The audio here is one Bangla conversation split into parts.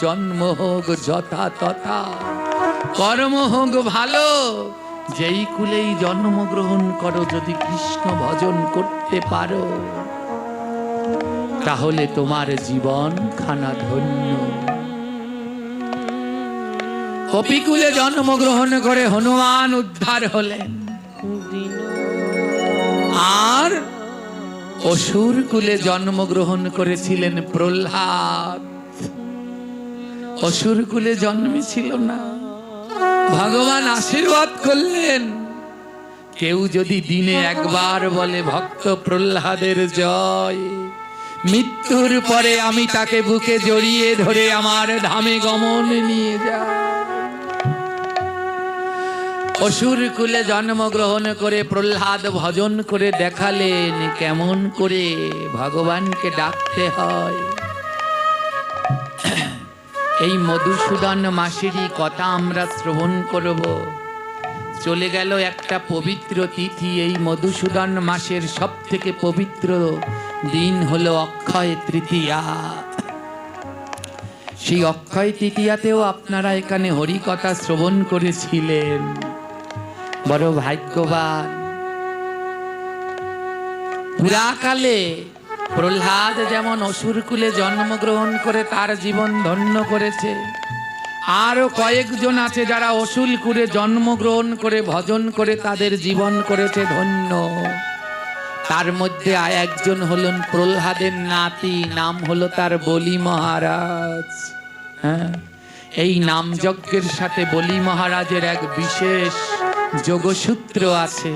জন্ম হোক যথা তথা, কর্ম হোক ভালো, যেই কুলেই জন্মগ্রহণ করো, যদি কৃষ্ণ ভজন করতে পারো, তাহলে তোমার জীবন খানা ধন্য। কপিকুলে জন্মগ্রহণ করে হনুমান উদ্ধার হলেন, আর অসুর কুলে জন্মগ্রহণ করেছিলেন প্রহ্লাদ। অসুর কুলে জন্মেছিল না। ভগবান আশীর্বাদ করলেন, কেউ যদি দিনে একবার বলে ভক্ত প্রহ্লাদের জয়, মৃত্যুর পরে আমি তাকে বুকে জড়িয়ে ধরে আমার ধামে গমন নিয়ে যাই। অসুর কুলে জন্মগ্রহণ করে প্রহ্লাদ ভজন করে দেখালেন কেমন করে ভগবানকে ডাকতে হয়। এই মধুসূদন মাসেরই কথা আমরা শ্রবণ করব। চলে গেল একটা পবিত্র তিথি। এই মধুসূদন মাসের সব থেকে পবিত্র দিন হলো অক্ষয় তৃতীয়া। সেই অক্ষয় তৃতীয়াতেও আপনারা এখানে হরিকথা শ্রবণ করেছিলেন, বড় ভাগ্যবান। পুরাকালে প্রহ্লাদ যেমন অসুরকুলে জন্মগ্রহণ করে তার জীবন ধন্য করেছে, আরো কয়েকজন আছে যারা অসুরকুলে জন্মগ্রহণ করে ভজন করে তাদের জীবন করেছে ধন্য। তার মধ্যে একজন হলেন প্রহ্লাদের নাতি, নাম হলো তার বলি মহারাজ। হ্যাঁ, এই নাম যজ্ঞের সাথে বলি মহারাজের এক বিশেষ যোগসূত্র আছে।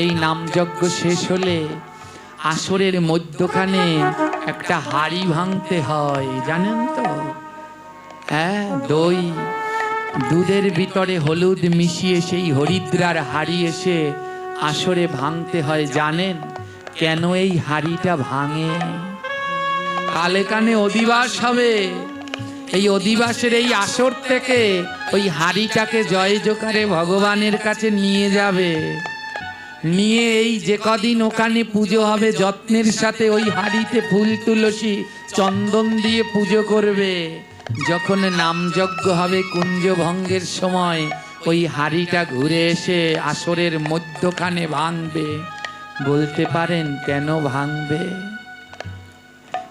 এই নাম যজ্ঞ শেষ হলে আসরের মধ্যখানে একটা হাড়ি ভাঙতে হয়, জানেন তো? হ্যাঁ, দই দুধের ভিতরে হলুদ মিশিয়ে সেই হরিদ্রার হাড়ি এসে আসরে ভাঙতে হয়। জানেন কেন এই হাড়িটা ভাঙে? কালে কানে অধিবাস হবে। এই অধিবাসের এই আসর থেকে ওই হাড়িটাকে জয় জোকারে ভগবানের কাছে নিয়ে যাবে। নিয়ে এই যে কদিন ওখানে পুজো হবে যত্নের সাথে ওই হাড়িতে ফুল তুলসী চন্দন দিয়ে পুজো করবে। যখন নামযজ্ঞ হবে কুঞ্জ ভঙ্গের সময় ওই হাড়িটা ঘুরে এসে আসরের মধ্যখানে ভাঙবে। বলতে পারেন কেন ভাঙবে?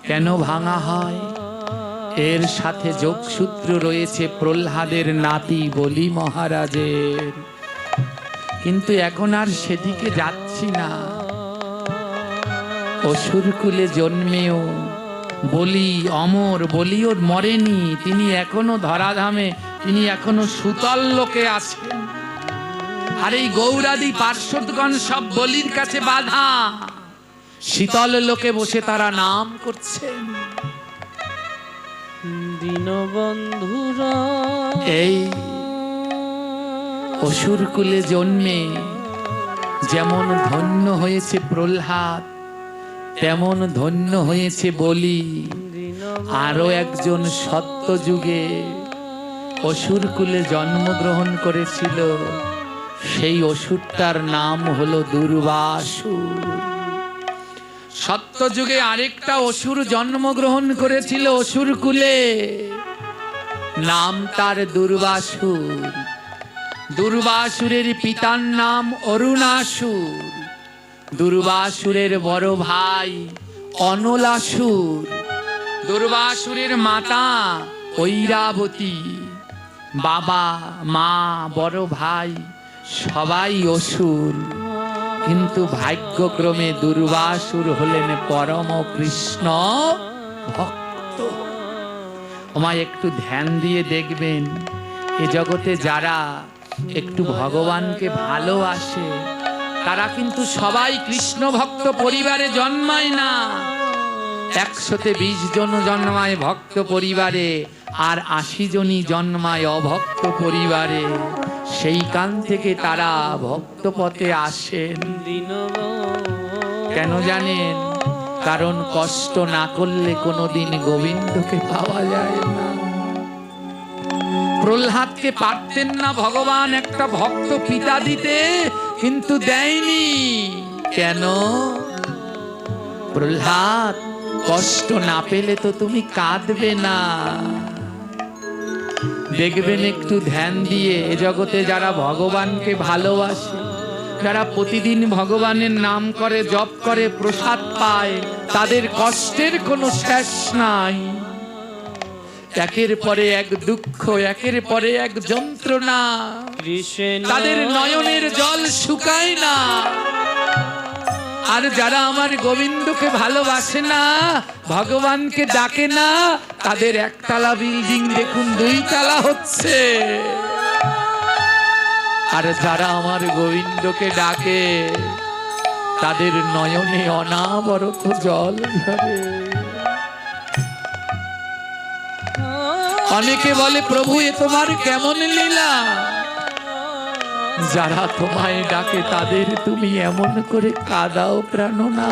কেন ভাঙা হয়? এর সাথে যোগসূত্র রয়েছে প্রহ্লাদের নাতি বলি মহারাজের। কিন্তু এখন আর সেদিকে যাচ্ছি না। অসুরকুলে জন্মেও বলি অমর, বলি ওর মরেনি, তিনি এখনো ধরাধামে, তিনি এখনো সুতল লোকে আছেন। আর এই গৌরাদি পার্শ্বদগণ সব বলির কাছে বাধা, শীতল লোকে বসে তারা নাম করছেন। দীনবন্ধুরা এই অসুরকুলে জন্মে যেমন ধন্য হয়েছে প্রহ্লাদ, তেমন ধন্য হয়েছে বলি। আরো একজন সত্যযুগে অসুরকুলে জন্মগ্রহণ করেছিল, সেই অসুরটার নাম হলো দুর্বাসুর। সত্যযুগে আরেকটা অসুর জন্মগ্রহণ করেছিল অসুরকুলে, নাম তার দুর্বাসুর। দুর্বাসুরের পিতার নাম অরুণাসুর। দুর্বাসুরের বড় ভাই অনলাসুর। দুর্বাসুরের মাতা ঐরাবতী। বাবা মা বড় ভাই সবাই অসুর। কিন্তু ভাগ্যক্রমে দুর্বাসুর হলেন পরম কৃষ্ণ ভক্ত। আমায় একটু ধ্যান দিয়ে দেখবেন, এ জগতে যারা একটু ভগবানকে ভালোবাসে তারা কিন্তু সবাই কৃষ্ণ ভক্ত পরিবারে জন্মায় না। 120 জন জন্মায় ভক্ত পরিবারে, আর 80 জনই জন্মায় অভক্ত পরিবারে। সেইখান থেকে তারা ভক্ত পথে আসেন। কেন জানেন? কারণ কষ্ট না করলে কোনোদিন গোবিন্দকে পাওয়া যায় না। প্রহ্লাদকে পারতেন না ভগবান একটা ভক্ত পিতা দিতে, কিন্তু দেয়নি। কেন? প্রহ্লাদ কষ্ট না পেলে তো তুমি কাঁদবে না। দেখবেন একটু ধ্যান দিয়ে, এ জগতে যারা ভগবানকে ভালোবাসে, যারা প্রতিদিন ভগবানের নাম করে, জপ করে, প্রসাদ পায়, তাদের কষ্টের কোনো শেষ নাই। একের পরে এক দুঃখ, একের পরে এক যন্ত্রণা, তাদের নয়নের জল শুকায় না। আর যারা আমার গোবিন্দকে ভালোবাসে না, ভগবানকে ডাকে না, তাদের একতলা বিল্ডিং দেখুন 2 তলা হচ্ছে। আর যারা আমার গোবিন্দকে ডাকে, তাদের নয়নে অনাবরত জল ঝরে। অনেকে বলে, প্রভু এ তোমার কেমন লীলা, যারা তোমায় ডাকে তাদের তুমি এমন করে কাঁদাও প্রাণনা।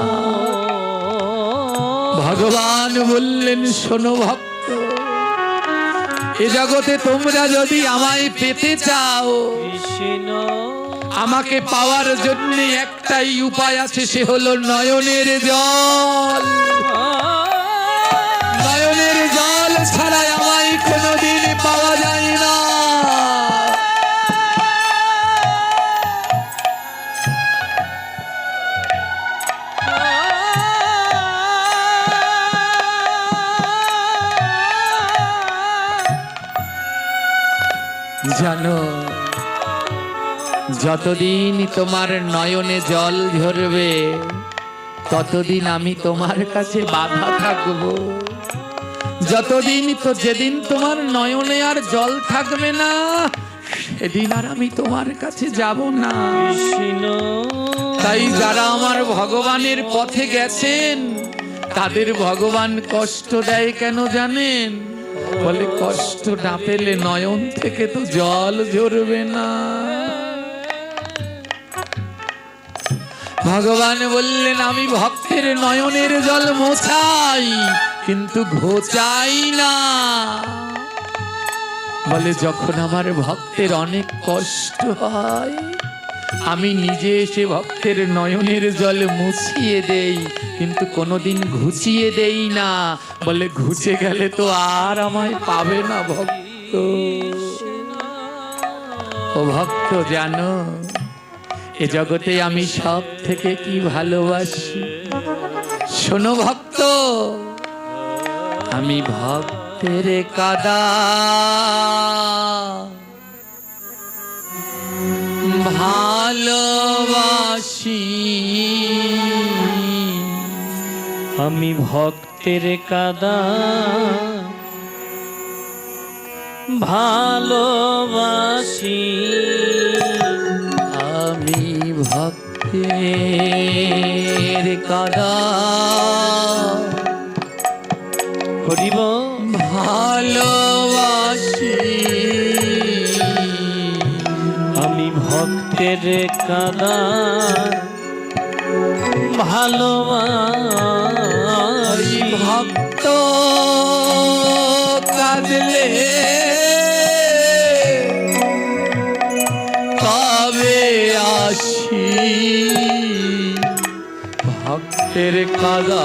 ভগবান বললেন, শোনো ভক্ত, এ জগতে তোমরা যদি আমায় পেতে চাও, আমাকে পাওয়ার জন্য একটাই উপায় আছে, সে হলো নয়নের জল। নয়নের জল ছাড়া আমায় কোনোদিন পাওয়া যায় না। জানো, যতদিন তোমার নয়নে জল ঝরবে, ততদিন আমি তোমার কাছে বাধা থাকবো। যতদিন তো, যেদিন তোমার নয়নে আর জল থাকবে না, সেদিন আর আমি তোমার কাছে যাব না। তাই যারা আমার ভগবানের পথে গেছেন, তাদের ভগবান কষ্ট দেয় কেন জানেন? বলে, কষ্ট না পেলে নয়ন থেকে তো জল ঝরবে না। ভগবান বললেন, আমি ভক্তের নয়নের জল মোছাই, কিন্তু ঘোচাই না। বলে, যখন আমার ভক্তের অনেক কষ্ট হয়, আমি নিজে এসে ভক্তের নয়নের জল মুছিয়ে দেই, কিন্তু কোনোদিন ঘুচিয়ে দেই না। বলে, ঘুচে গেলে তো আর আমায় পাবে না ভক্ত। ও ভক্ত, জানো এ জগতে আমি সব থেকে কি ভালোবাসি? শোনো ভক্ত, আমি ভক্তের কাদা ভালোবাসি। আমি ভক্তের কাদা ভালোবাসি। আমি ভক্তের কাদা করিব ভালোবাসি। আমি ভক্তের কাদা ভালোবাসি। ভক্ত কাঁদলে কবে আসি, ভক্তের কাদা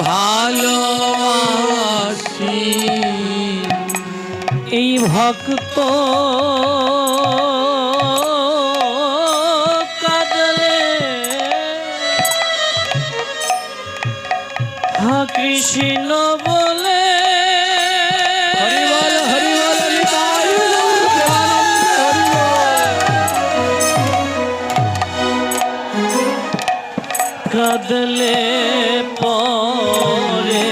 ভালোবাসি। এই ভক্ত কাঁদলে হা কৃষ্ণ বলে। হরি বল, হরি বল, হরি বল, হরি বল। কাঁদলে পরে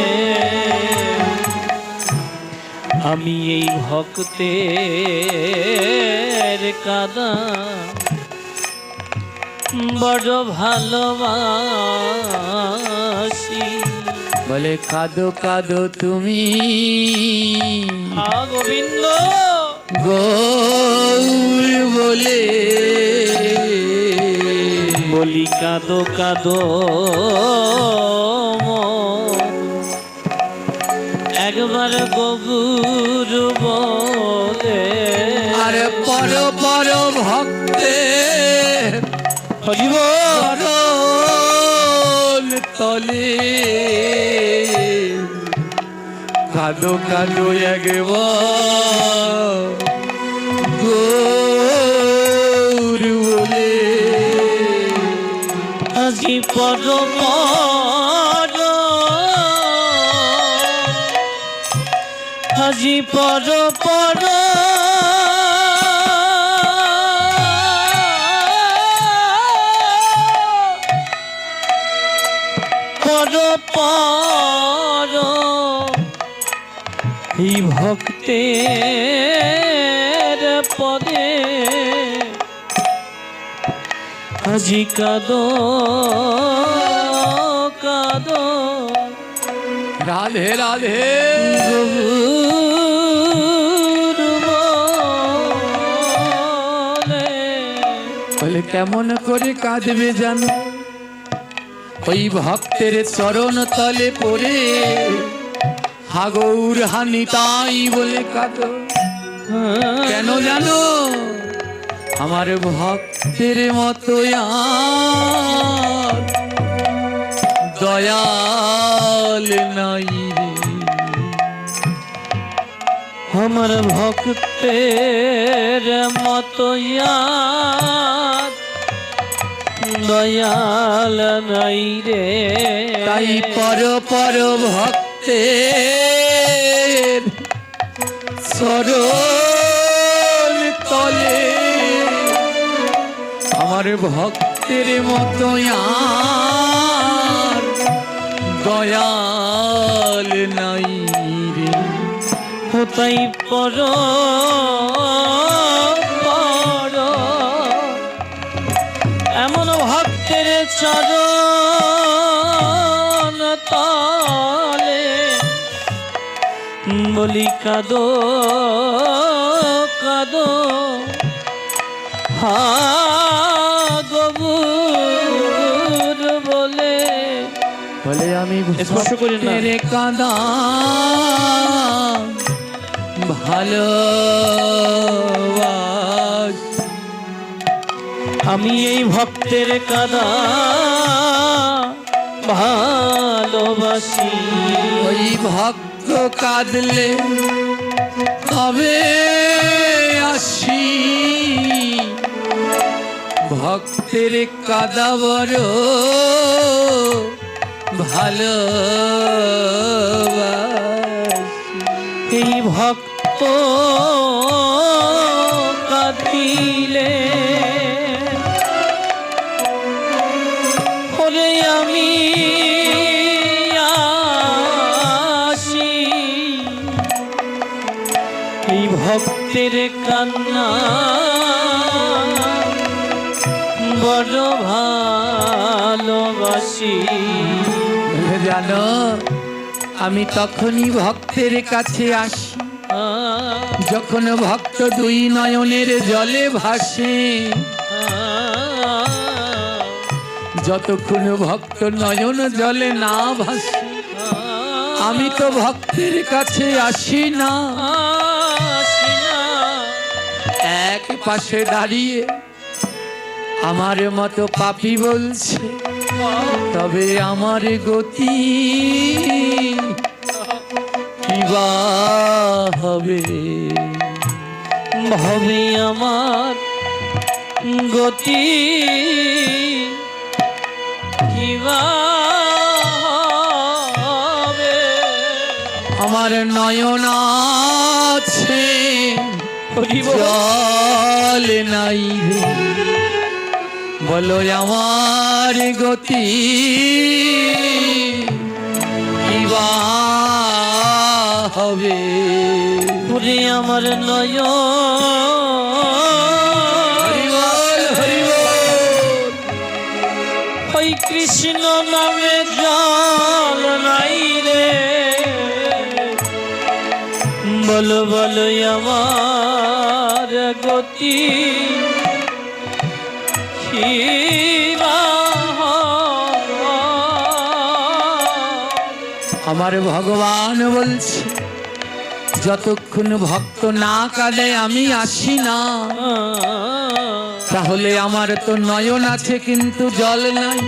আমি এই ভক্তের কাদা বড় ভালোবাসি। বলে, কাঁদো কাঁদো তুমি গোবিন্দ গৌর বলে। বলি, কাঁদো কাঁদো একবার গৌর বলে। আর পর পর ভক্তে হরিব বলে কাঁদো কাঁদো একবার গৌর বলে আজি পর পর আজি পর পর পর পর এই ভক্তের পদে আজি কাদো কাদো রাধে রাধে গৌর বলে। বলে কেমন করে কাঁদবে জানো ওই ভক্তের চরণ তলে পড়ে হাগৌর হানি তাই বলে কাঁদো কেন জানো আমার ভক্তের মতো আর দয়াল নাই রে আমার ভক্তের মতো আর দয়াল নাই রে। তাই পর পর ভক্তের চরণ তলে আমার ভক্তের মতো আর দয়াল নাই রে তাই পর পর এমন ভক্তের চরণ তলে বলি কাদো কাদো হা গৌর বলে। বলে আমি স্পর্শ করি না। ভক্তের কাঁদা ভালো আমি এই ভক্তের কাদা ভালোবাসি। ওই ভক্ত কাঁদলে তবে আসি ভক্তের কাদা বড় ভালো এই ভক্ত কাঁদিলে ওরে আমি আসি এই ভক্তের কান্না বড় ভালোবাসি। জানো আমি তখনই ভক্তের কাছে আসি যখন ভক্ত দুই নয়নের জলে ভাসে যতক্ষণ ভক্ত নয়ন জলে না ভাসে আমি তো ভক্তের কাছে আসি না। এক পাশে দাঁড়িয়ে আমার মতো পাপী বলছে তবে আমার গতি কিবা হবে ভবে আমার গতি কিবা হবে। আমার নয়ন আছে জল নাই রে বলো আমার গতি কিবা হবে ওরে আমার নয়ন হরি বল হরি বল ওই কৃষ্ণ নামে জল নাই রে বলো বলো আমার গতি কিবা হবে। আমার ভগবান বলছে যতক্ষণ ভক্ত না কাঁদে আমি আসি না। তাহলে আমার তো নয়ন আছে কিন্তু জল নাই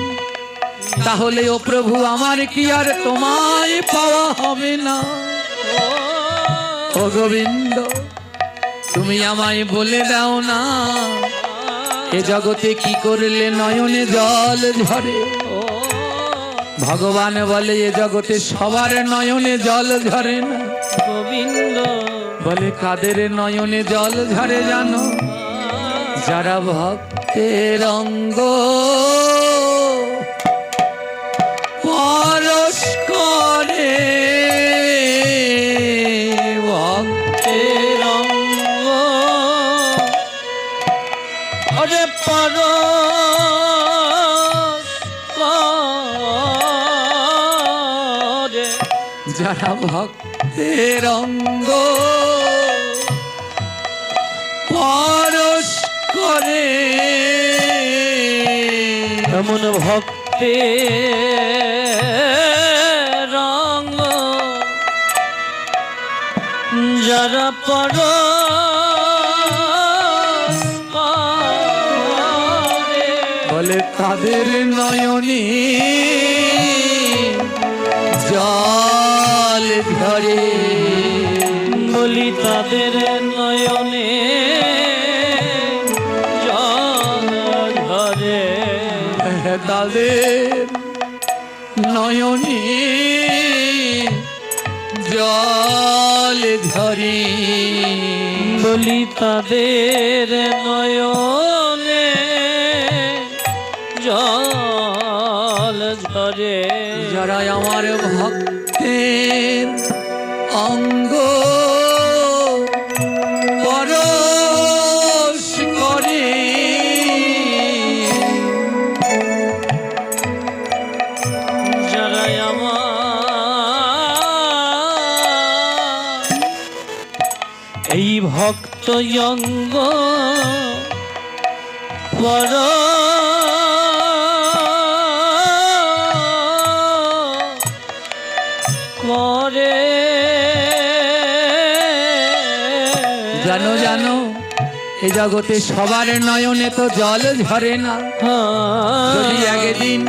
তাহলে ও প্রভু আমার কি আর তোমায় পাওয়া হবে না? ও গোবিন্দ, তুমি আমায় বলে দাও না, এ জগতে কি করলে নয়নে জল ঝরে? ভগবান বলে এ জগতে সবার নয়নে জল ঝরে না। গোবিন্দ বলে কাদের নয়নে জল ঝরে জানো? যারা ভক্তের অঙ্গ পরশ করে, ভক্তের রঙ্গ ওরে পরশ করে, যারা ভক্তের অঙ্গ পরশ করে, এমন ভক্তের রঙ্গ যারা পরশ করে, বলে তাদের নয়নে জল ঝরে। বলি তাদের নয়নে জল ঝরে, তাদের নয়নে জল ঝরে। বলি তাদের নয়নে জল ঝরে, যারা আমার ভক্তের অঙ্গ পরশ করে, যারা আমার এই ভক্ত অঙ্গ পর করে, জানো জানো এ জগতে সবার নয়নে তো জল ঝরে না। যদি একদিন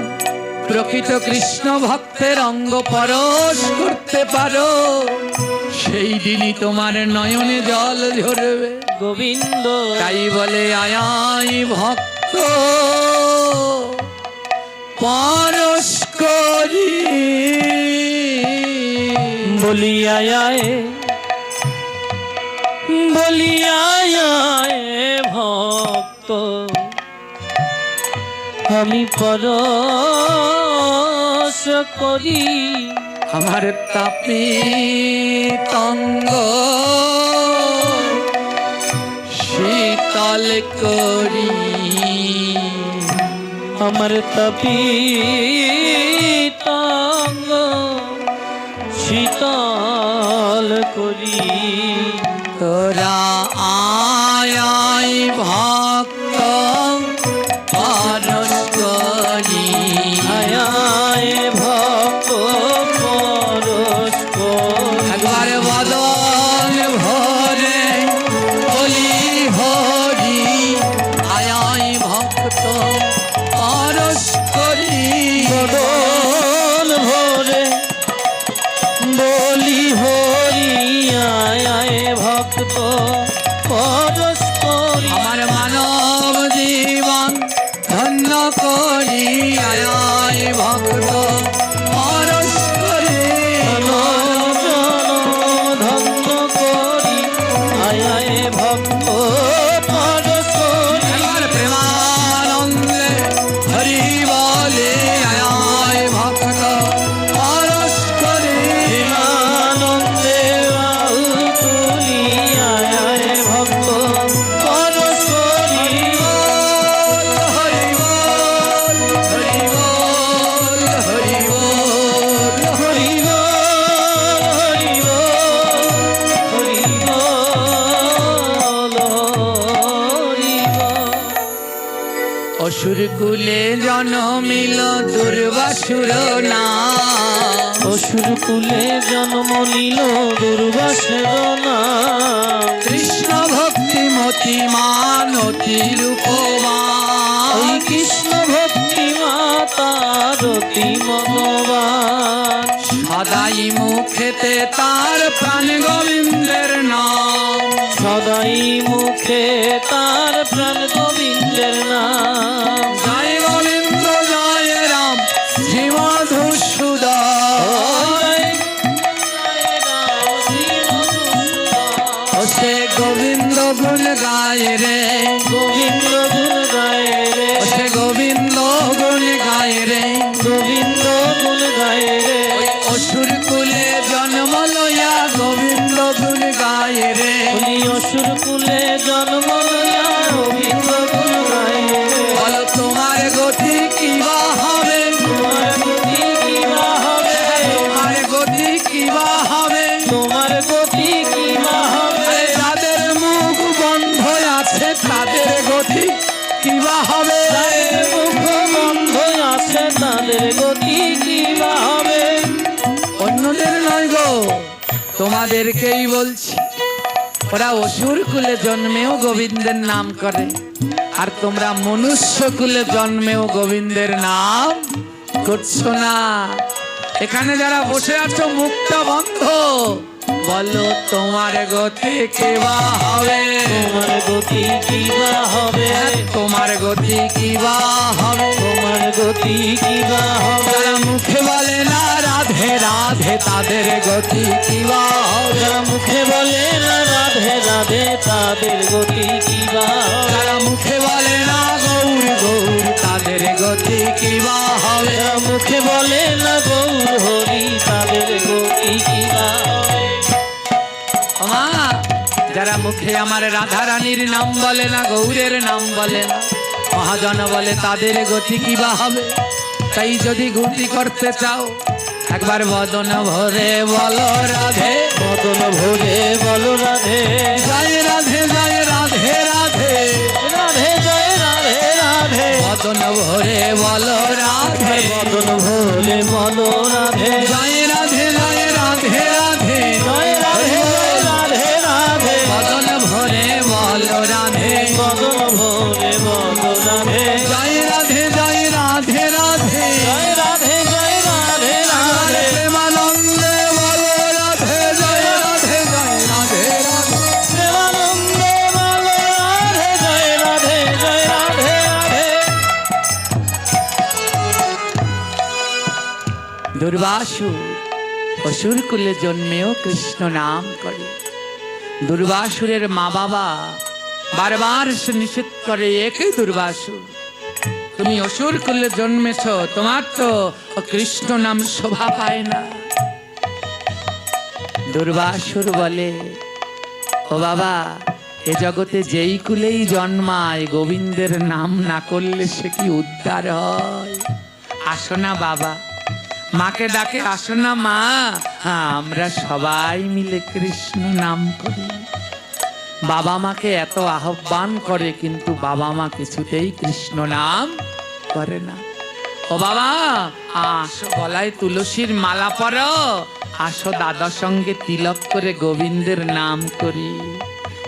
প্রকৃত কৃষ্ণ ভক্তের অঙ্গ পরশ করতে পারো, সেই দিনই তোমার নয়নে জল ঝরবে। গোবিন্দ তাই বলে আয়াই ভক্ত পরশ করি, বলিয়ায় বলিয়ায় ভক্ত আমি পরশ করি, আমার তাপিতঙ্গ শীতল করি, আমার তাপিতঙ্গ শীতল করি। তোরা আয় ভক্ত পরশ করি, আয় ভক্ত পরশ করি, একবার বদন ভরে বলি হরি, আয় ভক্ত পরশ করি, বদন ভরে বলি হরি, আয় ভক্ত পরশ করি, আমার মানব জীবন ধন্য করি, আয় ভক্ত পরশ করি, ধন্য করি, আয় ভক্ত পরশ করি, একবার প্রেমানন্দে হরি বলে, আয় ভক্ত পরশ করি, আনন্দে বাহু তুলি, আয় ভক্ত পরশ করি, হরি বল হরি বল হরি বল হরি বল। হরি বল, হরি বল, হরি বল। অসুর কুলে জন্মিল দুর্বাসুর নাম, অসুর কুলে জন্ম নিল দুর্বাসের নাম, কৃষ্ণ ভক্তি মতি মানতি ওই রূপবান, কৃষ্ণ ভক্তি মাতার মদবান সদাই মুখেতে তার প্রাণ গোবিন্দের নাম। সদাই মুখে তার প্রাণ গোবিন্দের নাম। জয় গোবিন্দ জয় রাম শ্রী মধুসূদন। ও সে গোবিন্দ গুণ গায় রে, গোবিন্দ গুণ গায় রে, ও সে গোবিন্দ গুণ গায় রে। গোবিন্দ গুণ গায় রে, ওই অসুর কুলে জন্ম লইয়া গোবিন্দ গুণ গায় রে। উনি অসুর কুলে জন্ম লইয়া গোবিন্দ গুণ গায় রে। বলো তোমার গতি কি বা হবে, তোমার গতি কি বা হবে, তোমার গতি কি বা হবে। তোমার গতি কি বা হবে, আরে যাদের মুখ বন্ধ আছে তাদের গতি কি বা হবে। যাদের মুখ বন্ধ আছে তাদের গতি কি বা হবে। অন্যদের নয় গো, তোমাদেরকেই বলছি। ওরা অসুর কুলে জন্মেও গোবিন্দের নাম করে, আর তোমরা মনুষ্য কুলে জন্মেও গোবিন্দের নাম করছো না। এখানে যারা বসে আছো মুখটা বন্ধ, বলো তোমার গতি কি বা হবে। তোমার গতি কি বা হবে, তোমার গতি কি বা হবে। তোমার গতি কি বা হবে। যারা মুখে বলে না রাধে রাধে তাদের গতি কি বা হবে। যারা মুখে বলে না রাধে রাধে তাদের গতি কি বা হবে। যারা মুখে বলে না গৌর গৌর তাদের গতি কি বা হবে। যারা মুখে বলে না গৌর হরি তাদের গতি কি বা হবে। মা, যারা মুখে আমার রাধা রানীর নাম বলে না, গৌরের নাম বলে না, মহাজন বলে তাদের গতি কি বা হবে। তাই যদি গতি করতে চাও একবার বদন ভরে বলো রাধে, মদন ভরে বলো রাধে, জয় রাধে জয় রাধে রাধে। রাধে জয় রাধে রাধে, বদন ভরে বলো রাধে, মদন ভরে বলো রাধে, জয় রাধে জয় রাধে রাধে। জয় রাধে জয় রাধে রাধে, বদন ভরে বলো রাধে, মদন ভরে বলো রাধে, জয় রাধে জয় রাধে রাধে। জয় রাধে জয় রাধে রাধে, প্রেমানন্দে বলো রাধে জয় রাধে জয় রাধে রাধে। প্রেমানন্দে বলো রাধে জয় রাধে জয় রাধে রাধে। দুর্বাসুর অসুর কুলে জন্মেও কৃষ্ণ নাম করে। দুর্বাসুরের মা বাবা বারবার সে নিষেধ করে, একই দুর্বাসুর তুমি অসুর কুলে জন্মেছ, তোমার তো কৃষ্ণ নাম শোভা পায় না। দুর্বাসুর বলে, ও বাবা, এ জগতে যেই কুলেই জন্মায় গোবিন্দের নাম না করলে সে কি উদ্ধার হয়। আসো না বাবা, মাকে ডাকে, আসো না মা, আমরা সবাই মিলে কৃষ্ণ নাম করি। বাবা মাকে এত আহ্বান করে, কিন্তু বাবা মা কিছুতেই কৃষ্ণ নাম করে না। ও বাবা, আসো গলায় তুলসীর মালা পরো, আসো দাদার সঙ্গে তিলক করে গোবিন্দের নাম করি।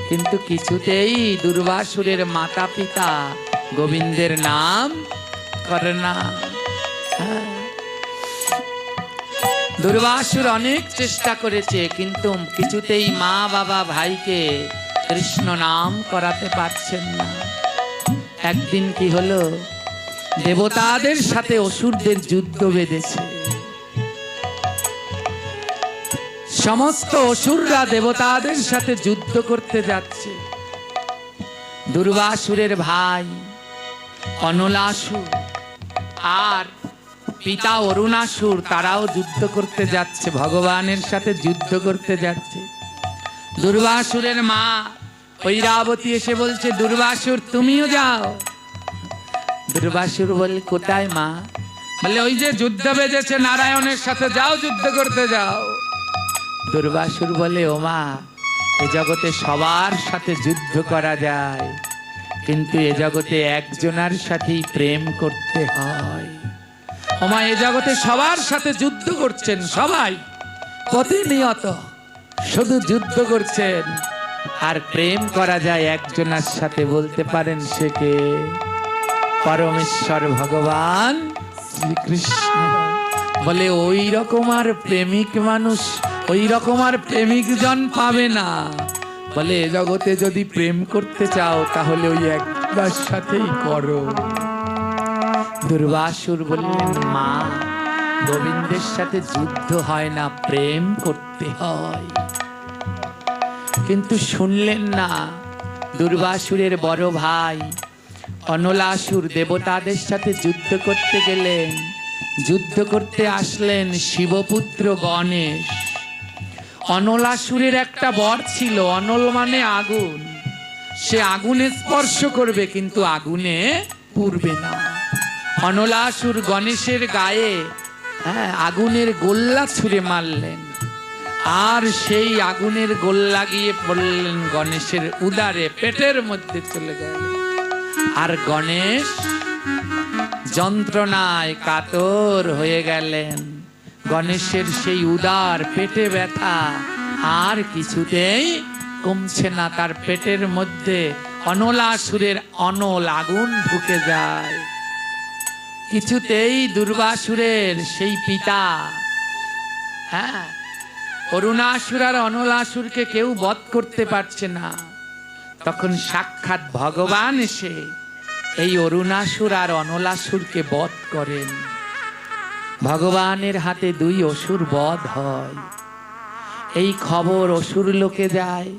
কিন্তু কিছুতেই দুর্বাসুরের মাতা পিতা গোবিন্দের নাম করে না। হ্যাঁ, দুর্বাসুর অনেক চেষ্টা করেছে, কিন্তু কিছুতেই মা বাবা ভাইকে কৃষ্ণ নাম করাতে পারছেন না। একদিন কি হলো, দেবতাদের সাথে অসুরদের যুদ্ধ বেঁধেছে। সমস্ত অসুররা দেবতাদের সাথে যুদ্ধ করতে যাচ্ছে। দুর্বাসুরের ভাই অনলাসুর আর পিতা অরুণাসুর তারাও যুদ্ধ করতে যাচ্ছে, ভগবানের সাথে যুদ্ধ করতে যাচ্ছে। দুর্বাসুরের মা ঐরাবতী এসে বলছে, দুর্বাসুর তুমিও যাও। দুর্বাসুর বলে, কোথায় মা? বলে, ওই যে যুদ্ধ বেজেছে নারায়ণের সাথে, যাও যুদ্ধ করতে যাও। দুর্বাসুর বলে, ও মা, এ জগতে সবার সাথে যুদ্ধ করা যায়, কিন্তু এ জগতে একজনের সাথেই প্রেম করতে হয়। ও মা, এ জগতে সবার সাথে যুদ্ধ করছেন, সবাই প্রতিনিয়ত শুধু যুদ্ধ করছেন, আর প্রেম করা যায় একজনের সাথে, বলতে পারেন সে কে? পরমেশ্বর ভগবান শ্রীকৃষ্ণ বলে ওই রকম আর প্রেমিক মানুষ, ওই রকম আর প্রেমিক জন পাবে না। বলে এ জগতে যদি প্রেম করতে চাও তাহলে ওই একবার সাথেই করো। দুর্বাসুর বললেন, মা, গোবিন্দের সাথে যুদ্ধ হয় না, প্রেম করতে হয়। কিন্তু শুনলেন না। দুর্বাসুরের বড় ভাই অনলাসুর দেবতাদের সাথে যুদ্ধ করতে গেলেন। যুদ্ধ করতে আসলেন শিবপুত্র গণেশ। অনলাসুরের একটা বর ছিল, অনল মানে আগুন। সে আগুনে স্পর্শ করবে কিন্তু আগুনে পুড়বে না। অনলাসুর গণেশের গায়ে আগুনের গোল্লা ছুঁড়ে মারলেন, আর সেই আগুনের গোল্লা গিয়ে পড়লেন গণেশের উদারে, পেটের মধ্যে চলে গেল। আর গণেশ যন্ত্রণায় কাতর হয়ে গেলেন। গণেশের সেই উদার পেটে ব্যথা আর কিছুতেই কমছে না। তার পেটের মধ্যে অনলাসুরের অনল আগুন ঢুকে যায়। কিছুতেই দুর্বাসুরের সেই পিতা অরুণাসুর আর অনলাসুরকে কেউ বধ করতে পারছে না। তখন সাক্ষাৎ ভগবান এসে এই অরুণাসুর আর অনলাসুরকে বধ করেন। ভগবানের হাতে দুই অসুর বধ হয়। এই খবর অসুর লোকে যায়,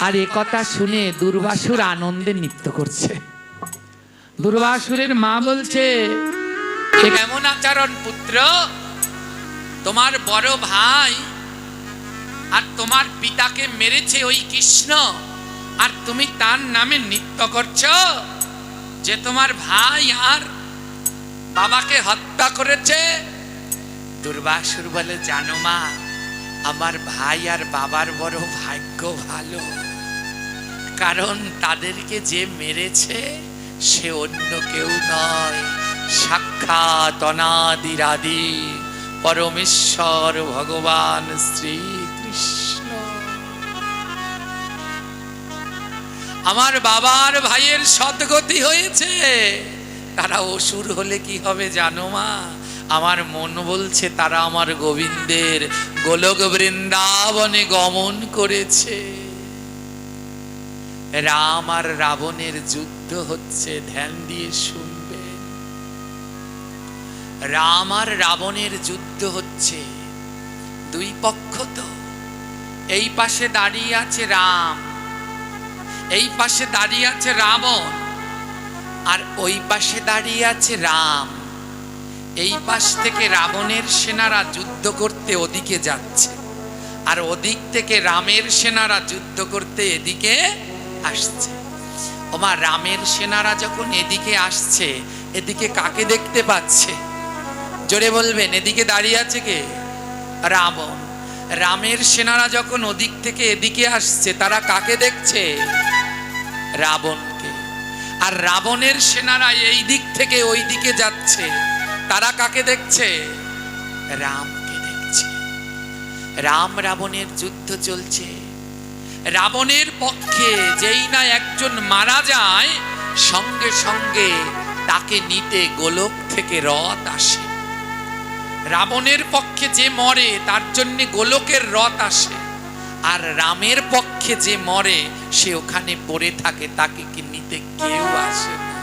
আর এ কথা শুনে দুর্বাসুর আনন্দে নৃত্য করছে। দুর্বাসুরের মা বলছে, এ কেমন আচরণ পুত্র? তোমার বড় ভাই আর তোমার পিতাকে মেরেছে ওই কৃষ্ণ, আর তুমি তার নামে নৃত্য করছো যে তোমার ভাই আর বাবাকে হত্যা করেছে। দুর্বাসুর বলে, জানো মা, আমার ভাই আর বাবার বড় ভাগ্য ভালো, কারণ তাদেরকে যে মেরেছে সে অন্য কেউ নয়, সাক্ষাৎ অনাদিরাদি পরমেশ্বর ভগবান শ্রীকৃষ্ণ। আমার বাবার ভাইয়ের সদ্গতি হয়েছে। তারা অসুর হলে কি হবে জানো মা? আমার মন বলছে তারা আমার গোবিন্দের গোলক বৃন্দাবনে গমন করেছে। রাম আর রাবণের যুদ্ধ হচ্ছে, ধ্যান দিয়ে শুনবে। রাম আর রাবণের যুদ্ধ হচ্ছে। দুই পক্ষ তো, এই পাশে দাঁড়িয়ে আছে রাম, এই পাশে দাঁড়িয়ে আছে রাবণ, আর ওই পাশে দাঁড়িয়ে আছে রাম। এই পাশ থেকে রাবণের সেনারা যুদ্ধ করতে ওদিকে যাচ্ছে, আর ওদিক থেকে রামের সেনারা যুদ্ধ করতে এদিকে আসছে। ওমা, রামের সেনারা যখন এদিকে আসছে, এদিকে কাকে দেখতে পাচ্ছে? জোরে বলবেন, এদিকে দাঁড়িয়ে আছে কে? রাবণ। রামের সেনারা যখন ওদিক থেকে এদিকে আসছে, তারা কাকে দেখছে? রাবণকে। আর রাবণের সেনারা এই দিক থেকে ওই দিকে যাচ্ছে, তারা কাকে দেখছে? রামকে দেখছে। রাম রাবণের যুদ্ধ চলছে। রাবণের পক্ষে যেই না একজন মারা যায়, সঙ্গে সঙ্গে তাকে নিতে গোলক থেকে রথ আসে। রাবণের পক্ষে যে মরে তার জন্য গোলকের রথ আসে, আর রামের পক্ষে যে মরে সে ওখানে পড়ে থাকে, তাকে কি নিতে কেউ আসে না।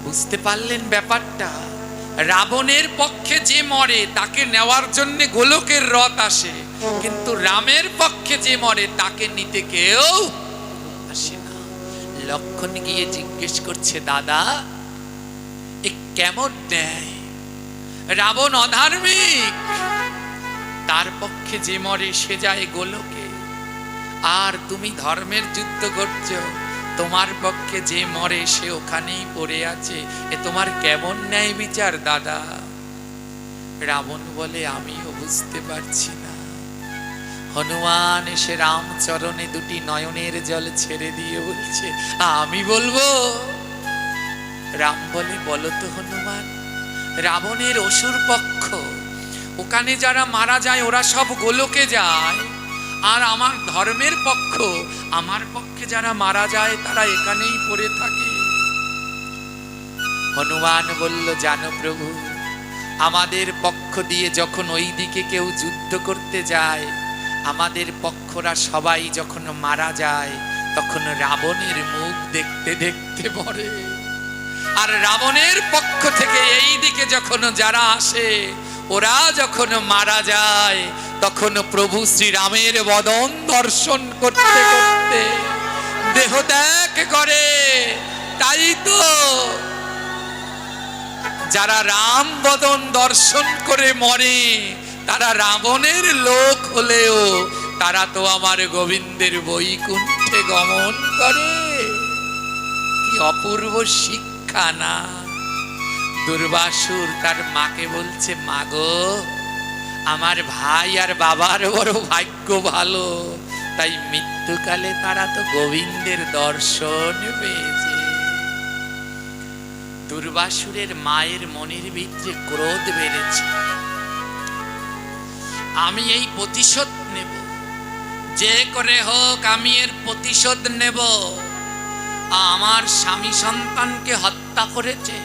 বুঝতে পারলেন ব্যাপারটা? রাবণের পক্ষে যে মরে তাকে নেওয়ার জন্য গোলকের রথ আসে, কিন্তু রামের পক্ষে যে মরে তাকে নিতে কেউ আসে না। লক্ষণ গিয়ে জিজ্ঞেস করছে, দাদা এ কেমন ন্যায়? রাবণ অধার্মিক, তার পক্ষে যে মরে সে যায় গোলকে, আর তুমি ধর্মের যুদ্ধ করছো, তোমার পক্ষে যে মরে সে ওখানেই পড়ে আছে। এ তোমার কেমন ন্যায় বিচার দাদা? রাবণ বলে, আমিও বুঝতে পারছি না। হনুমান এসে রামচরণে দুটি নয়নের জল ছেড়ে দিয়ে বলছে, আমি বলবো। রাম বলে, বলো তো হনুমান। রাবণের অসুর পক্ষ, ওখানে যারা মারা যায় ওরা সব গোলকে যায়, আর আমার ধর্মের পক্ষ, আমার পক্ষে যারা মারা যায় তারা এখানেই পড়ে থাকে। হনুমান বলল, জানো প্রভু, আমাদের পক্ষ দিয়ে যখন ওই দিকে কেউ যুদ্ধ করতে যায়, আমাদের পক্ষরা সবাই যখন মারা যায়, তখন রাবণের মুখ দেখতে দেখতে মরে। আর রাবণের পক্ষ থেকে এই দিকে যখন যারা আসে, ওরা যখন মারা যায়, তখন প্রভু শ্রীরামের বদন দর্শন করতে করতে দেহ ত্যাগ করে। তাই তো যারা রাম বদন দর্শন করে মরে, তারা রাবণের লোক হলেও তারা তো আমার গোবিন্দের বৈকুণ্ঠে গমন করে। কি অপূর্ব শিক্ষা না! দুর্বাসুর তার মাকে বলছে, মা গো, আমার ভাই আর বাবার বড় ভাগ্য ভালো, তাই মৃত্যুকালে তারা তো গোবিন্দের দর্শন পেয়েছে। দুর্বাসুরের মায়ের মনের ভিতরে ক্রোধ বেড়েছে। আমি এই প্রতিশোধ নেব, যে করে হোক আমি এর প্রতিশোধ নেব। আমার স্বামী সন্তানকে হত্যা করেছে,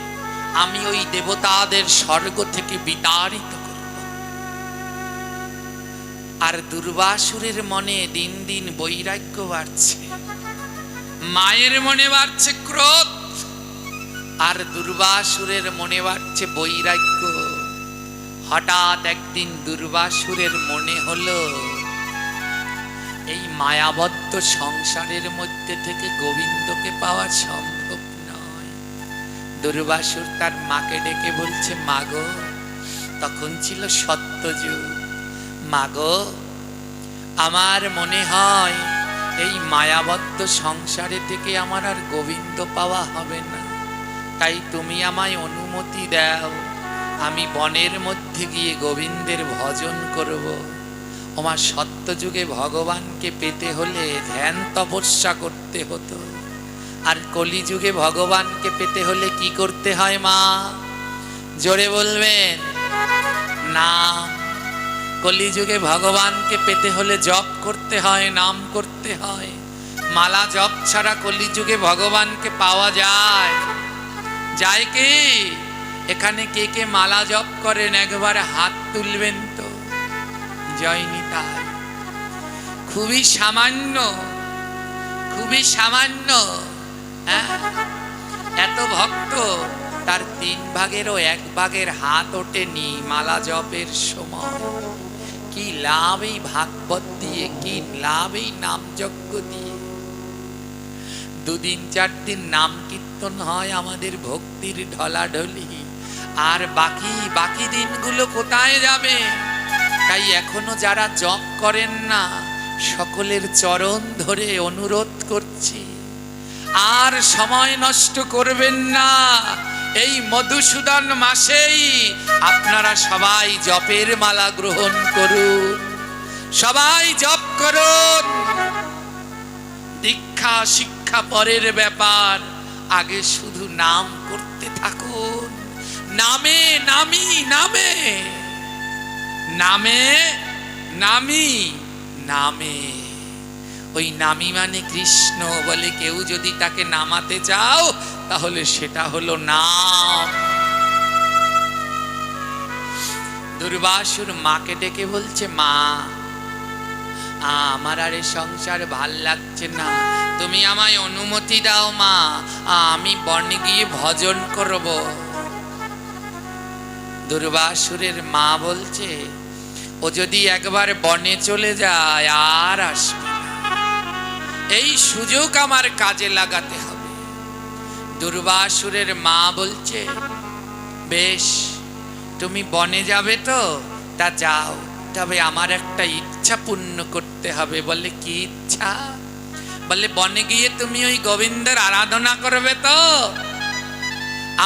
আমি ওই দেবতাদের স্বর্গ থেকে বিতাড়িত করব। আর দুর্বাসুরের মনে দিন দিন বৈরাগ্য বাড়ছে, মায়ের মনে বাড়ছে ক্রোধ, আর দুর্বাসুরের মনে বাড়ছে বৈরাগ্য। হঠাৎ একদিন দুর্বাসুরের মনে হলো, এই মায়াবদ্ধ সংসারের মধ্যে থেকে গোবিন্দকে পাওয়া সম্ভব নয়। দুর্বাসুর তার মাকে ডেকে বলছে, মা গো, তখন ছিল সত্যযুগ, মা গো, আমার মনে হয় এই মায়াবদ্ধ সংসারে থেকে আমার আর গোবিন্দ পাওয়া হবে না, তাই তুমি আমায় অনুমতি দাও, আমি বনের মধ্যে গিয়ে গোবিন্দের ভজন করব। আমার সত্যযুগে ভগবানকে পেতে হলে ধ্যান তপস্যা করতে হতো, আর কলিযুগে ভগবানকে পেতে হলে কি করতে হয় মা? জোরে বলবেন, নাম। কলিযুগে ভগবানকে পেতে হলে জপ করতে হয়, নাম করতে হয়। মালা জপ ছাড়া কলিযুগে ভগবানকে পাওয়া যায়? যায় কি? এখানে কে কে মালা জপ করেন একবার হাত তুলবেন তো। জয়নি তাই, খুবই সামান্য, খুবই সামান্য। হ্যাঁ, এত ভক্ত, তার 3 ভাগেরও 1 ভাগের হাত ওঠেনি মালা জপের সময়। কি লাভ এই ভাগবত দিয়ে, কি লাভ এই নাম যজ্ঞ দিয়ে? 2 দিন 4 দিন নাম কীর্তন হয়, আমাদের ভক্তির ঢলাঢলি, আর বাকি দিনগুলো কোথায় যাবে? তাই এখনো যারা জপ করেন না, সকলের চরণ ধরে অনুরোধ করছি, আর সময় নষ্ট করবেন না। এই মধুসূদন মাসেই আপনারা সবাই জপের মালা গ্রহণ করুন, সবাই জপ করুন। দীক্ষা শিক্ষা পরের ব্যাপার, আগে শুধু নাম করতে থাকুন। নামে নামি, নামে নামে নামি, নামে। ওই নামি মানে কৃষ্ণ বলে কেউ যদি তাকে নামাতে চাও, তাহলে সেটা হলো নাম। দুর্বাসুর মাকে ডেকে বলছে, মা, আমার আর এই সংসার ভাল লাগছে না, তুমি আমায় অনুমতি দাও মা, আমি বনে গিয়ে ভজন করব। দুর্বাসুরের মা বলছে, ও যদি একবার বনে চলে যায় আর আসবে না, এই সুযোগ আমার কাজে লাগাতে হবে। দুর্বাসুরের মা বলছে, বেশ, তুমি বনে যাবে তো, তা যাও, তবে আমার একটা ইচ্ছা পূর্ণ করতে হবে। বলে, কি ইচ্ছা? বলে, বনে গিয়ে তুমি ওই গোবিন্দের আরাধনা করবে তো?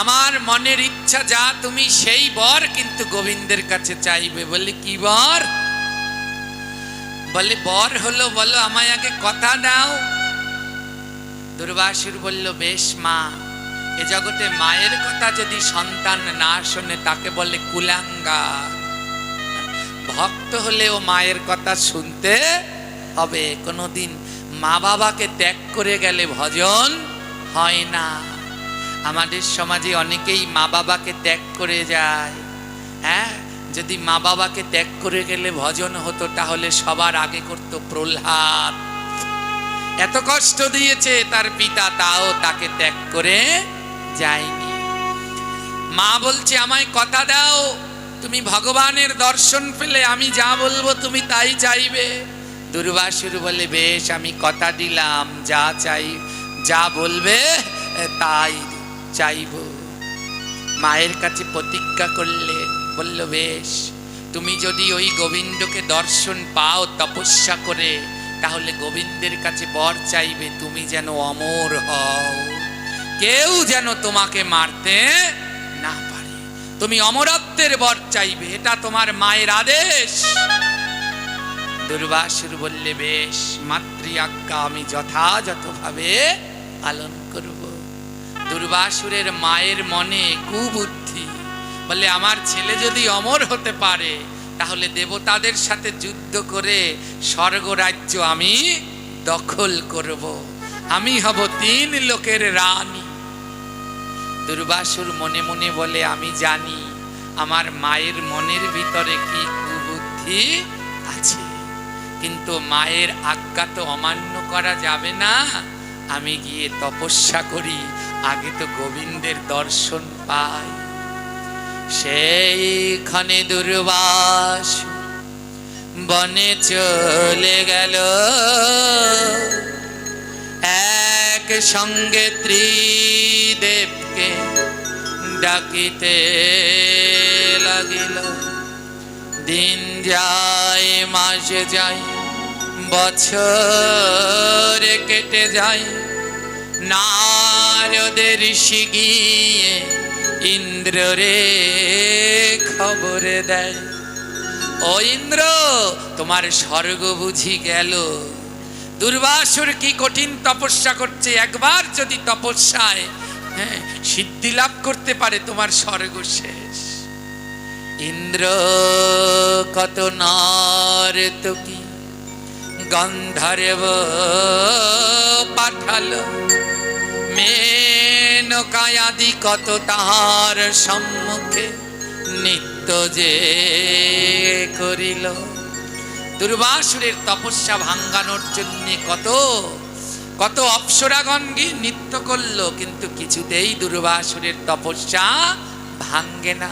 আমার মনের ইচ্ছা যা, তুমি সেই বর কিন্তু গোবিন্দের কাছে চাইবে। বলে, কি বর? বলে, বর হলো, বলো আমায় আগে কথা দাও। দুর্বাসুর বলল, বেশ মা, এ জগতে মায়ের কথা যদি সন্তান না শোনে তাকে বলে কুলাঙ্গার। ভক্ত হলেও মায়ের কথা শুনতে হবে। কোনোদিন মা বাবাকে ত্যাগ করে গেলে ভজন হয় না। আমাদের সমাজে অনেকেই মা বাবাকে ত্যাগ করে যায়। হ্যাঁ, যদি মা বাবাকে ত্যাগ করে গেলে ভজন হতো তাহলে সবার আগে করতো প্রহ্লাদ। এত কষ্ট দিয়েছে তার পিতা, তাও তাকে ত্যাগ করে যায়নি। মা বলছে আমায় কথা দাও, তুমি ভগবানের দর্শন পেলে আমি যা বলবো তুমি তাই চাইবে। দুর্বাসুর বলে বেশ, আমি কথা দিলাম, যা চাই যা বলবে তাই চাইব। মায়ের কাছে প্রতিজ্ঞা করলেন, বলল বেশ, তুমি যদি ওই গোবিন্দকে দর্শন পাও তপস্যা করে, তাহলে গোবিন্দের কাছে বর চাইবে তুমি যেন অমর হও, কেউ যেন তোমাকে মারতে না পারে, তুমি অমরত্বের বর চাইবে, এটা তোমার মায়ের আদেশ। দুর্বাসুর বললে বেশ, মাতৃ আজ্ঞা আমি যথাযথভাবে পালন করব। দুর্বাসুরের মায়ের মনে কুবুদ্ধি, বলে আমার ছেলে যদি অমর হতে পারে তাহলে দেবতাদের সাথে যুদ্ধ করে স্বর্গরাজ্য আমি দখল করব, আমি হব 3 লোকের রানী। দুর্বাসুর মনে মনে বলে আমি জানি আমার মায়ের মনের ভিতরে কি কুবুদ্ধি আছে, কিন্তু মায়ের আজ্ঞা তো অমান্য করা যাবে না, আমি গিয়ে তপস্যা করি, আগে তো গোবিন্দের দর্শন পাই। সেইখানে দুর্বাসু বনে চলে গেল, এক সঙ্গে ত্রিদেবকে ডাকিতে লাগিল। দিন যায়, মাস যায়, বছর কেটে যায়, নারদের ঋষি গিয়ে ইন্দ্ররে খবর দেয়, ও ইন্দ্র তোমার স্বর্গ বুঝি গেল। দুর্বাসুর কি কঠিন তপস্যা করছে, একবার যদি তপস্যায় সিদ্ধি লাভ করতে পারে তোমার স্বর্গ শেষ। ইন্দ্র কত নর্তকী গন্ধর্ব পাঠালো, মেনকায়াদি কত তাহার সম্মুখে নিত্য যে করিল। দুর্বাসুরের তপস্যা ভাঙ্গানোর জন্য কত কত অপ্সরাগণ গিয়ে নৃত্য করলো, কিন্তু কিছুতেই দুর্বাসুরের তপস্যা ভাঙ্গে না।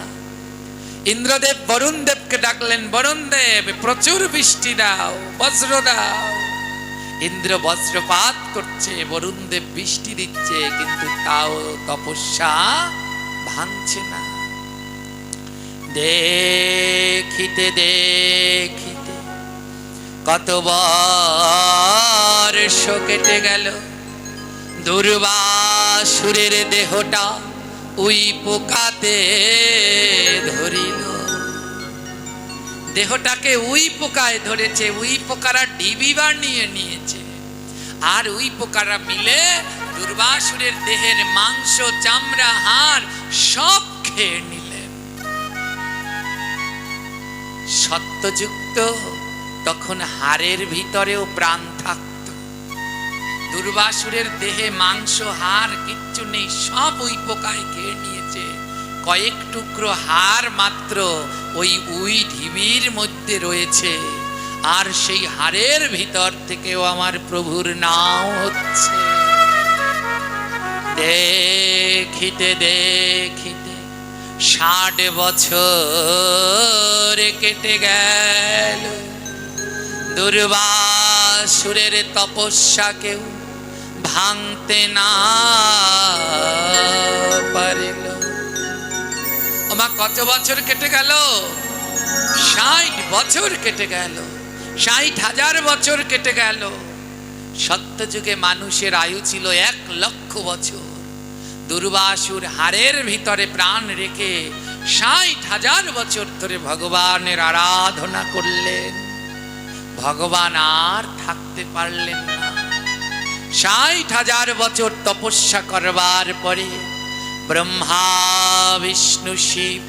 ইন্দ্রদেব বরুণ দেবকে ডাকলেন, বরুণ দেব প্রচুর বৃষ্টি দাও, বজ্র দাও। ইন্দ্র বজ্রপাত করছে, বরুণ দেব বৃষ্টি দিচ্ছে, কিন্তু তাও তপস্যা ভাঙছে না। দেখিতে দেখিতে কত বর্ষ কেটে গেল, দুর্বাসুরের দেহটা উই পোকাতে ধরিল। দেহটাকে উই পোকায় ধরেছে, উই পোকারা ডিবি বানিয়ে নিয়েছে, আর উই পোকারা মিলে দুর্বাসুরের দেহের মাংস, চামড়া, হাড় সব খেয়ে নিলেন। সত্যযুক্ত তখন হাড়ের ভিতরেও প্রাণ থাকত, দুর্বাসুরের দেহে মাংস, হাড় কিচ্ছু নেই, সব উই পোকায় খেয়ে নিয়েছে। কয়েক টুকরো হাড় মাত্র ওই উই ঢিবির মধ্যে রয়েছে, আর সেই হাড়ের ভিতর থেকেও আমার প্রভুর নাম হচ্ছে। দেখিতে দেখিতে 60 বছর কেটে গেল, দুর্বাসুরের তপস্যা কেউ ভাঙতে না পারিল। ওমা কত বছর কেটে গেল? 60 বছর কেটে গেল, 60,000 বছর কেটে গেল। সত্যযুগে মানুষের আয়ু ছিল 1 লক্ষ বছর। দুর্বাসুর হাড়ের ভিতরে প্রাণ রেখে 60,000 বছর ধরে ভগবানের আরাধনা করলেন। ভগবান আর থাকতে পারলেন না। 60,000 বছর তপস্যা করবার পরে ব্রহ্মা, বিষ্ণু, শিব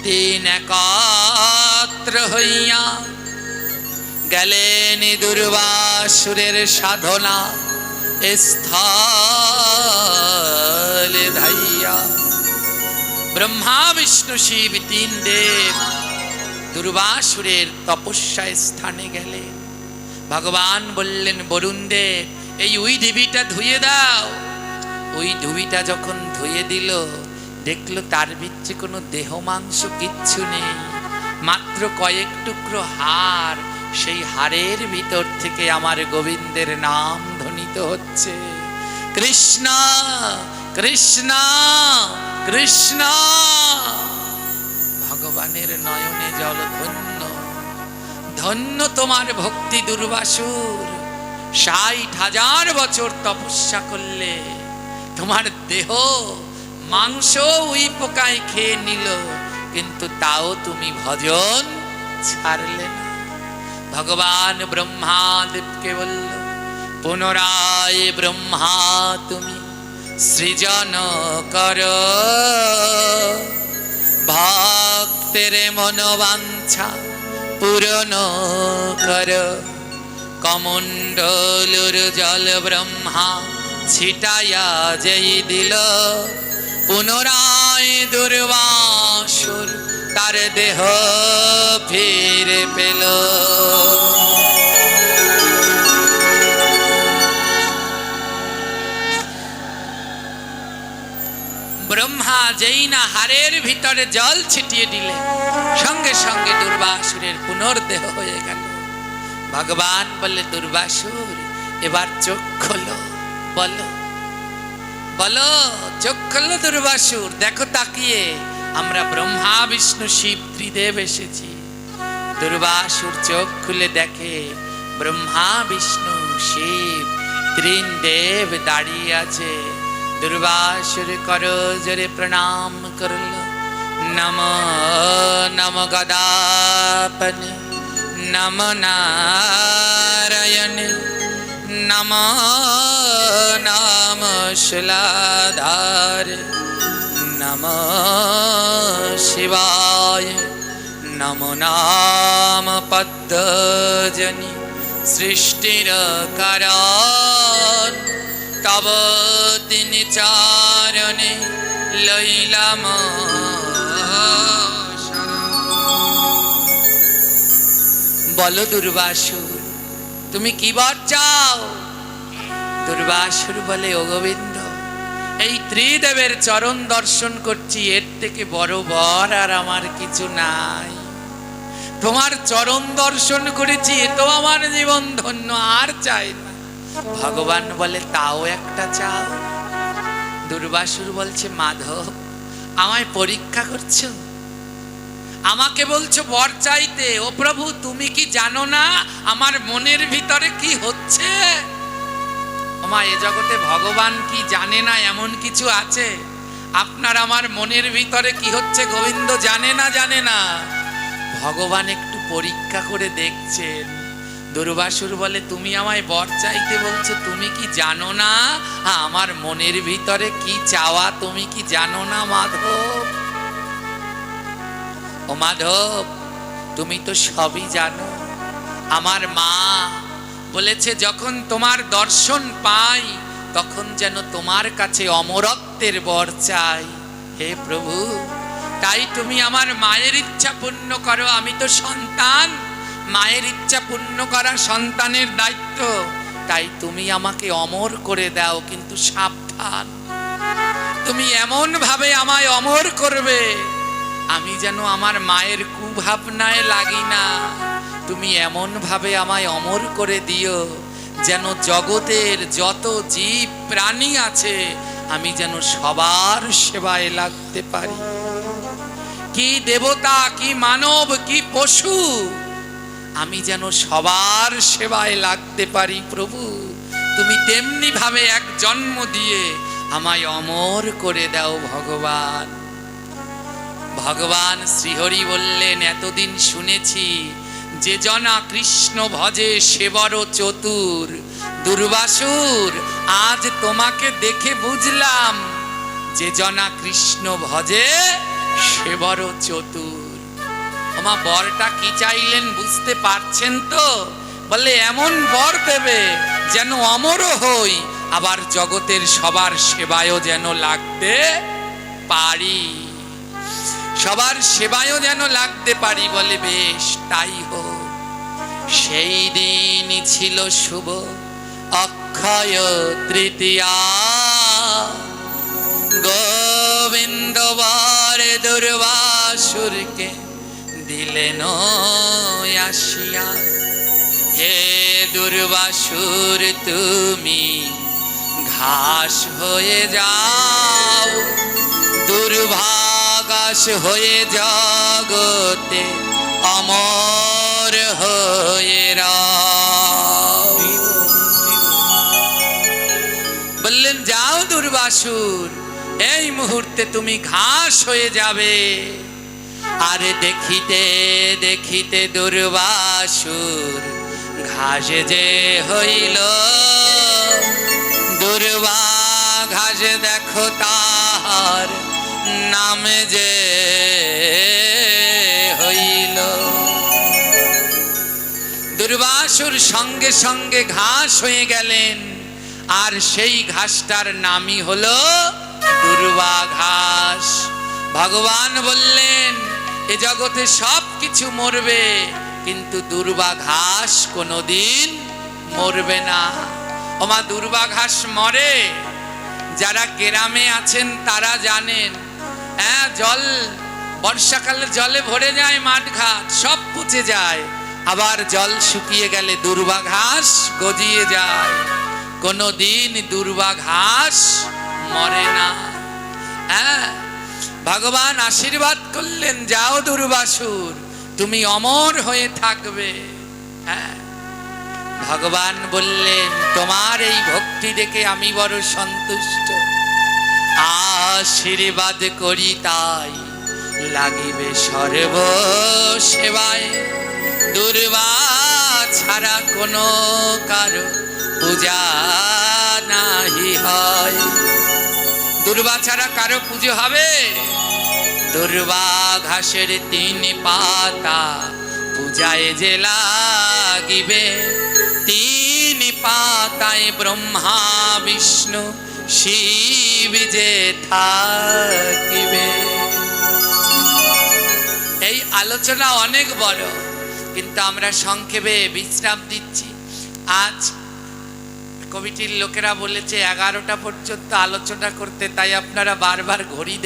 3 একত্র হইয়া গেলেন দুর্বাসুরের সাধনা স্থলে ধাইয়া। ব্রহ্মা বিষ্ণু শিব তিন দেব দুর্বাসুরের তপস্যায় স্থানে গেলেন। ভগবান বললেন, বরুণ দেব, এই উই ঢিবিটা ধুয়ে দাও। ওই ঢুবিটা যখন ধুয়ে দিল, দেখলো তার ভিতরে কোনো দেহ মাংস কিচ্ছু নেই, মাত্র কয়েক টুকরো হাড়। সেই হাড়ের ভিতর থেকে আমার গোবিন্দের নাম ধ্বনিত হচ্ছে, কৃষ্ণ কৃষ্ণ কৃষ্ণ। ভগবানের নয়নে জল। ধন্য ধন্য তোমার ভক্তি দুর্বাসুর। ৬০,০০০ বছর তপস্যা করলে, তোমার দেহ মাংস উই পোকায় খেয়ে নিল, কিন্তু তাও তুমি ভজন ছাড়লে না। ভগবান ব্রহ্মাদেবকে বলল, পুনরায় ব্রহ্মা তুমি সৃজন কর, ভক্তের মনোবাঞ্ছা পূরণ কর। কমণ্ডলুর জল ব্রহ্মা ছিটাইয়া যেই দিল, পুনরায় দুর্বাসুর তার দেহ ফিরে পেল। ব্রহ্মা যেই না হাড়ের ভিতরে জল ছিটিয়ে দিলে, সঙ্গে সঙ্গে দুর্বাসুরের পুনর্দেহ হয়ে গেল। ভগবান বললে, দুর্বাসুর এবার চোখ খোলো, বলো বলো, চোখ খোলো দুর্বাসুর, দেখো তাকিয়ে, আমরা ব্রহ্মা বিষ্ণু শিব ত্রিদেব এসেছি। দুর্বাসুর চোখ খুলে দেখে, ব্রহ্মা বিষ্ণু শিব তিন দেব দাঁড়িয়ে আছে। দুর্বাসুর করো জোরে প্রণাম করল, নম নম গদাপনে, নম নারায়ণ, নম নাম শিলাধার, নম শিবায়, নম নাম পদ্মজনি সৃষ্টির কারণ, তব তিন চারণে লইলাম শরণ। বলো দুর্বাসুর, তুমি কি বর চাও? দুর্বাসুর বলে, ও গোবিন্দ, এই ত্রিদেবের চরণ দর্শন করছি, এর থেকে বড় বর আর আমার কিছু নাই। তোমার চরণ দর্শন করেছি, এ তো আমার জীবন ধন্য, আর চাই না। ভগবান বলে, তাও একটা চাও? দুর্বাসুর বলছে, মাধব, আমায় পরীক্ষা করছো, আমাকে বলছো বর চাইতে? ও প্রভু, তুমি কি জানো না আমার মনের ভিতরে কি হচ্ছে? ওমা, এ জগতে ভগবান কি জানে না এমন কিছু আছে? আপনার আমার মনের ভিতরে কি হচ্ছে গোবিন্দ জানে না? জানে না? ভগবান একটু পরীক্ষা করে দেখছেন। দুর্বাসুর বলে, তুমি আমায় বর চাইতে বলছো, তুমি কি জানো না আমার মনের ভিতরে কি চাওয়া? তুমি কি জানো না মাধব? ও মাধব, তুমি তো সবই জানো। আমার মা বলেছে, যখন তোমার দর্শন পাই তখন যেন তোমার কাছে অমরত্বের বর চাই। হে প্রভু, তাই তুমি আমার মায়ের ইচ্ছা পূর্ণ করো। আমি তো সন্তান, মায়ের ইচ্ছা পূর্ণ করা সন্তানের দায়িত্ব। তাই তুমি আমাকে অমর করে দাও, কিন্তু সাবধান, তুমি এমন ভাবে আমায় অমর করবে আমি যেন আমার মায়ের কুভাবনায় লাগি না। তুমি এমন ভাবে আমায় অমর করে দিও যেন জগতের যত জীব প্রাণী আছে আমি যেন সবার সেবায় লাগতে পারি। কি দেবতা, কি মানব, কি পশু, আমি যেন সবার সেবায় লাগতে পারি। প্রভু, তুমি তেমনি ভাবে এক জন্ম দিয়ে আমায় অমর করে দাও ভগবান। ভগবান শ্রীহরি বললেন, এতদিন শুনেছি যে জনা কৃষ্ণ ভজে সে বড় চতুর। দুর্বাসুর, আজ তোমাকে দেখে বুঝলাম যে জনা কৃষ্ণ ভজে সে বড় চতুর। আমার বরটা কি চাইলেন বুঝতে পারছেন তো? বলে, এমন বর দেবে যেন অমর হই, আবার জগতের সবার সেবায়ও যেন লাগতে পারি। সবার সেবায়ও যেন লাগতে পারি, বলে বেশ তাই হোক। সেই দিনই ছিল শুভ অক্ষয় তৃতীয়া, গোবিন্দ বর দুর্বাসুরকে দিলেন আসিয়া। হে দুর্বাসুর তুমি ঘাস হয়ে যাও, দুর্ভাগাস হয়ে জগতে অমর হয়ে রাও। বললেন যাও দুর্বাসুর, এই মুহূর্তে তুমি ঘাস হয়ে যাবে। আরে দেখিতে দেখিতে দুর্বাসুর ঘাস যে হইল, দুর্বা ঘাস দেখো তাহার নাম যে হইল। দুর্বাসুর সঙ্গে সঙ্গে ঘাস হয়ে গেলেন, আর সেই ঘাসটার নামই হলো দুর্বা ঘাস। ভগবান বললেন এ জগতে সব কিছু মরবে, কিন্তু দুর্বা ঘাস কোনোদিন মরবে না। ওমা দুর্বা ঘাস মরে? যারা গ্রামে আছেন তারা জানেন। হ্যাঁ, জল বর্ষাকালে জলে ভরে যায়, মাঠ ঘাট সব পচে যায়, আবার জল শুকিয়ে গেলে দুর্বা ঘাস গজিয়ে যায়। কোনোদিন দুর্বা ঘাস মরে না। হ্যাঁ, ভগবান আশীর্বাদ করলেন যাও দুর্বাসুর, তুমি অমর হয়ে থাকবে। হ্যাঁ, ভগবান বললেন তোমার এই ভক্তি দেখে আমি বড় সন্তুষ্ট, আশীর্বাদ করি তাই লাগিবে সর্ব সেবায়। দুর্বা ছাড়া কোনো কারো পূজা নাহি হয়। দুর্বা ছাড়া কারো পুজো হবে? দুর্বা ঘাসের 3 পাতা পূজায় যে লাগিবে, 3 পাতায় ব্রহ্মা বিষ্ণু শিব যে থাকিবে। এই আলোচনা অনেক বড়, কিন্তু আমরা সংক্ষেপে বিশ্রাম দিচ্ছি। আজ কমিটির লোকেরা বলেছে 11টা পর্যন্ত আলোচনা করতে, তাই আপনারা বারবার ঘড়ি